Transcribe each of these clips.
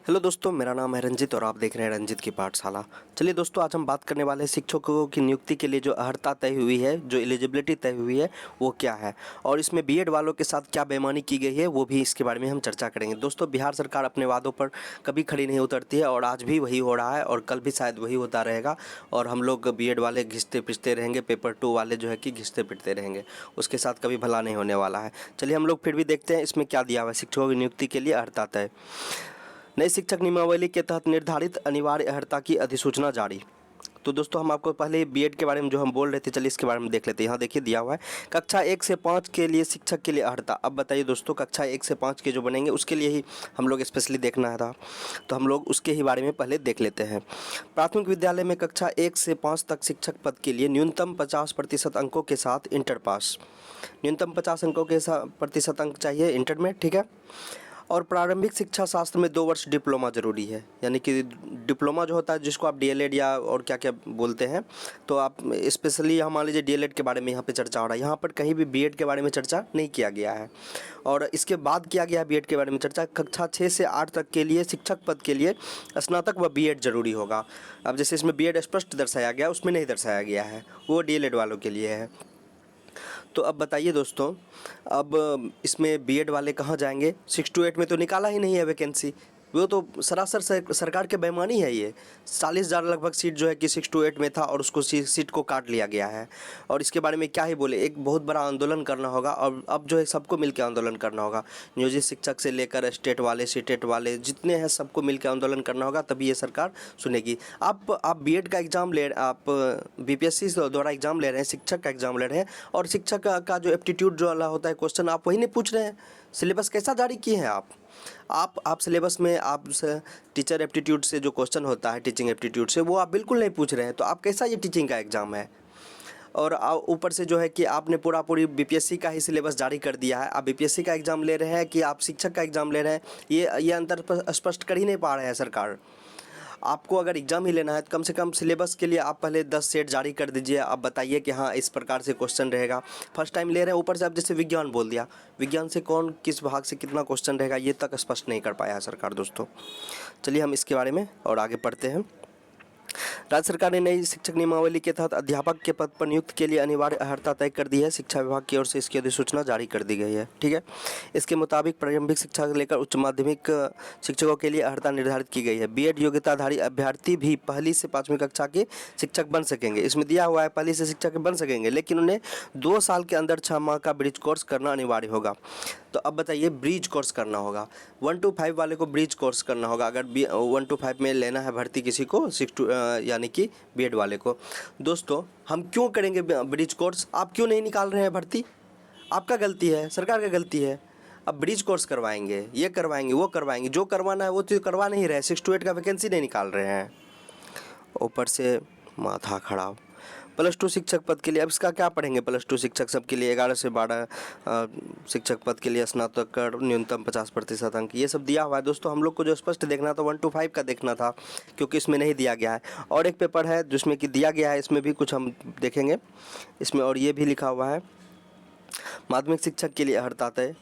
Hello दोस्तों, मेरा नाम है रंजित और आप देख रहे हैं रंजित की पाठशाला। चलिए दोस्तों, आज हम बात करने वाले हैं शिक्षकों की नियुक्ति के लिए जो अर्हता तय हुई है, जो एलिजिबिलिटी तय हुई है वो क्या है और इसमें बीएड वालों के साथ क्या बेईमानी की गई है वो भी इसके बारे में हम चर्चा करेंगे। दोस्तों, बिहार सरकार अपने वादों पर कभी खड़ी नहीं उतरती है और आज भी वही हो रहा है और कल भी शायद वही होता रहेगा और हम लोग बीएड वाले घिसते पिटते रहेंगे, पेपर 2 वाले जो है कि घिसते पिटते रहेंगे, उसके साथ कभी भला नहीं होने वाला है। चलिए हम लोग फिर भी देखते हैं इसमें क्या दिया हुआ है। शिक्षकों की नियुक्ति के लिए अर्हता तय। नई शिक्षक नियमावली के तहत निर्धारित अनिवार्य अर्हता की अधिसूचना जारी। तो दोस्तों, हम आपको पहले बीएड के बारे में जो हम बोल रहे थे, चलिए इसके बारे में देख लेते हैं। यहाँ देखिए दिया हुआ है कक्षा 1 से 5 के लिए शिक्षक के लिए अर्हता। अब बताइए दोस्तों, कक्षा 1 से 5 के जो बनेंगे उसके लिए ही हम लोग स्पेशली देखना था, तो हम लोग उसके ही बारे में पहले देख लेते हैं। प्राथमिक विद्यालय में कक्षा 1 से 5 तक शिक्षक पद के लिए न्यूनतम 50% अंकों के साथ इंटर पास। न्यूनतम 50 अंकों के प्रतिशत अंक चाहिए इंटर में, ठीक है। और प्रारंभिक शिक्षा शास्त्र में 2 वर्ष डिप्लोमा ज़रूरी है, यानी कि डिप्लोमा जो होता है जिसको आप डीएलएड या और क्या क्या बोलते हैं, तो आप स्पेशली यहाँ मान लीजिए डीएलएड के बारे में यहाँ पे चर्चा हो रहा है। यहाँ पर कहीं भी बीएड के बारे में चर्चा नहीं किया गया है और इसके बाद किया गया है बीएड के बारे में चर्चा। कक्षा 6 से 8 तक के लिए शिक्षक पद के लिए स्नातक व बीएड जरूरी होगा। अब जैसे इसमें बीएड स्पष्ट दर्शाया गया, उसमें नहीं दर्शाया गया है, वो डीएलएड वालों के लिए है। तो अब बताइए दोस्तों, अब इसमें बीएड वाले कहाँ जाएंगे? 6 to 8 में तो निकाला ही नहीं है वैकेंसी, वो तो सरासर सरकार के बेईमानी है ये। 40,000 लगभग सीट जो है कि 6 to 8 में था और उसको सीट को काट लिया गया है और इसके बारे में क्या ही बोले। एक बहुत बड़ा आंदोलन करना होगा और अब जो है सबको मिलकर आंदोलन करना होगा। नियोजित शिक्षक से लेकर स्टेट वाले, सीटेट वाले जितने हैं सबको मिलकर आंदोलन करना होगा, तभी ये सरकार सुनेगी। आप बीएड का एग्ज़ाम आप बीपीएससी द्वारा एग्ज़ाम ले रहे हैं, शिक्षक का एग्ज़ाम ले रहे हैं और शिक्षक का जो एप्टीट्यूड जो वाला होता है क्वेश्चन, आप वही नहीं पूछ रहे हैं। सिलेबस कैसा जारी किए हैं आप सिलेबस में आप टीचर एप्टीट्यूड से जो क्वेश्चन होता है, टीचिंग एप्टीट्यूड से, वो आप बिल्कुल नहीं पूछ रहे हैं। तो आप कैसा ये टीचिंग का एग्ज़ाम है? और ऊपर से जो है कि आपने पूरी बीपीएससी का ही सिलेबस जारी कर दिया है। आप बीपीएससी का एग्ज़ाम ले रहे हैं कि आप शिक्षक का एग्ज़ाम ले रहे हैं, ये अंतर स्पष्ट कर ही नहीं पा रहे हैं सरकार। आपको अगर एग्ज़ाम ही लेना है तो कम से कम सिलेबस के लिए आप पहले 10 सेट जारी कर दीजिए। आप बताइए कि हाँ इस प्रकार से क्वेश्चन रहेगा। फर्स्ट टाइम ले रहे हैं, ऊपर से आप जैसे विज्ञान बोल दिया, विज्ञान से कौन किस भाग से कितना क्वेश्चन रहेगा ये तक स्पष्ट नहीं कर पाया है सरकार। दोस्तों, चलिए हम इसके बारे में और आगे पढ़ते हैं। राज्य सरकार ने नई शिक्षक नियमावली के तहत अध्यापक के पद पर नियुक्त के लिए अनिवार्य अर्हता तय कर दी है। शिक्षा विभाग की ओर से इसकी अधिसूचना जारी कर दी गई है, ठीक है। इसके मुताबिक प्रारंभिक शिक्षा से लेकर उच्च माध्यमिक शिक्षकों के लिए अर्हता निर्धारित की गई है। बीएड योग्यताधारी अभ्यर्थी भी पहली से 5वीं कक्षा के शिक्षक बन सकेंगे। इसमें दिया हुआ है पहली से शिक्षक बन सकेंगे, लेकिन उन्हें 2 साल के अंदर 6 माह का ब्रिज कोर्स करना अनिवार्य होगा। तो अब बताइए, ब्रिज कोर्स करना होगा, 1 to 5 वाले को ब्रिज कोर्स करना होगा। अगर 1 to 5 में लेना है भर्ती किसी को, 6 to यानी कि बीएड वाले को। दोस्तों, हम क्यों करेंगे ब्रिज कोर्स? आप क्यों नहीं निकाल रहे हैं भर्ती? आपका गलती है, सरकार का गलती है। अब ब्रिज कोर्स करवाएंगे, ये करवाएंगे, वो करवाएंगे, जो करवाना है वो तो करवा नहीं रहे। 6 to 8 का वैकेंसी नहीं निकाल रहे हैं, ऊपर से माथा खराब। +2 शिक्षक पद के लिए, अब इसका क्या पढ़ेंगे? +2 शिक्षक सबके लिए 11 से 12 शिक्षक पद के लिए स्नातक कर न्यूनतम 50% अंक, ये सब दिया हुआ है। दोस्तों, हम लोग को जो स्पष्ट देखना था 1 to 5 का देखना था, क्योंकि इसमें नहीं दिया गया है। और एक पेपर है जिसमें कि दिया गया है, इसमें भी कुछ हम देखेंगे इसमें, और ये भी लिखा हुआ है माध्यमिक शिक्षक के लिए अर्हता तय।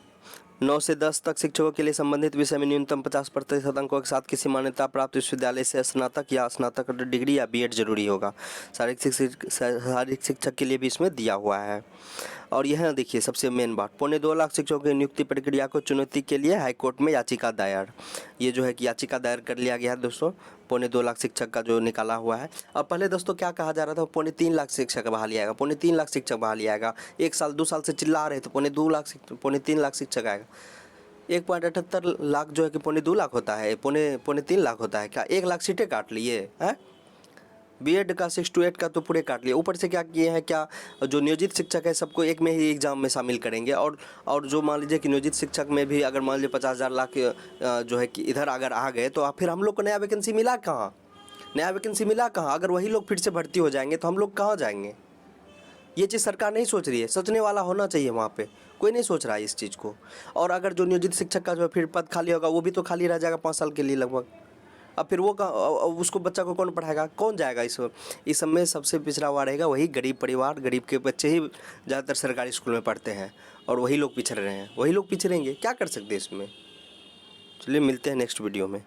9 से 10 तक शिक्षकों के लिए संबंधित विषय में न्यूनतम 50% अंकों के साथ किसी मान्यता प्राप्त विश्वविद्यालय से स्नातक या स्नातक डिग्री या बीएड जरूरी होगा। शारीरिक शिक्षक के लिए भी इसमें दिया हुआ है। और यह देखिए सबसे मेन बात, 2.25 लाख शिक्षकों की नियुक्ति प्रक्रिया को चुनौती के लिए हाईकोर्ट में याचिका दायर। ये जो है कि याचिका दायर कर लिया गया है दोस्तों, 2.25 लाख शिक्षक का जो निकाला हुआ है। अब पहले दोस्तों क्या कहा जा रहा था, 3.25 लाख शिक्षक बहाली आएगा, 3.25 लाख शिक्षक बहाली आएगा। 1 साल 2 साल से चिल्ला रहे थे 3.25 लाख शिक्षक आएगा। 1.78 लाख जो है कि 2.25 लाख होता है, 3.25 लाख होता है क्या? 1 लाख सीटें काट लिए हैं। बीएड का 6 to 8 का तो पूरे काट लिए। ऊपर से क्या किए हैं, क्या जो नियोजित शिक्षक है सबको एक में ही एग्ज़ाम में शामिल करेंगे और जो मान लीजिए कि नियोजित शिक्षक में भी अगर मान लीजिए 50,000 लाख जो है कि इधर अगर आ गए, तो फिर हम लोग को नया वैकेंसी मिला कहाँ? नया वैकेंसी मिला कहाँ? अगर वही लोग फिर से भर्ती हो जाएंगे तो हम लोग कहाँ जाएंगे? ये चीज़ सरकार नहीं सोच रही है। सोचने वाला होना चाहिए वहाँ पे, कोई नहीं सोच रहा है इस चीज़ को। और अगर जो नियोजित शिक्षक का जो फिर पद खाली होगा, वो भी तो खाली रह जाएगा 5 साल के लिए लगभग। अब फिर वो उसको बच्चा को कौन पढ़ाएगा, कौन जाएगा? इस सब में सबसे पिछड़ा हुआ रहेगा वही गरीब परिवार, गरीब के बच्चे ही ज़्यादातर सरकारी स्कूल में पढ़ते हैं और वही लोग पिछड़ रहे हैं, वही लोग पिछड़ेंगे। क्या कर सकते हैं इसमें? चलिए मिलते हैं नेक्स्ट वीडियो में।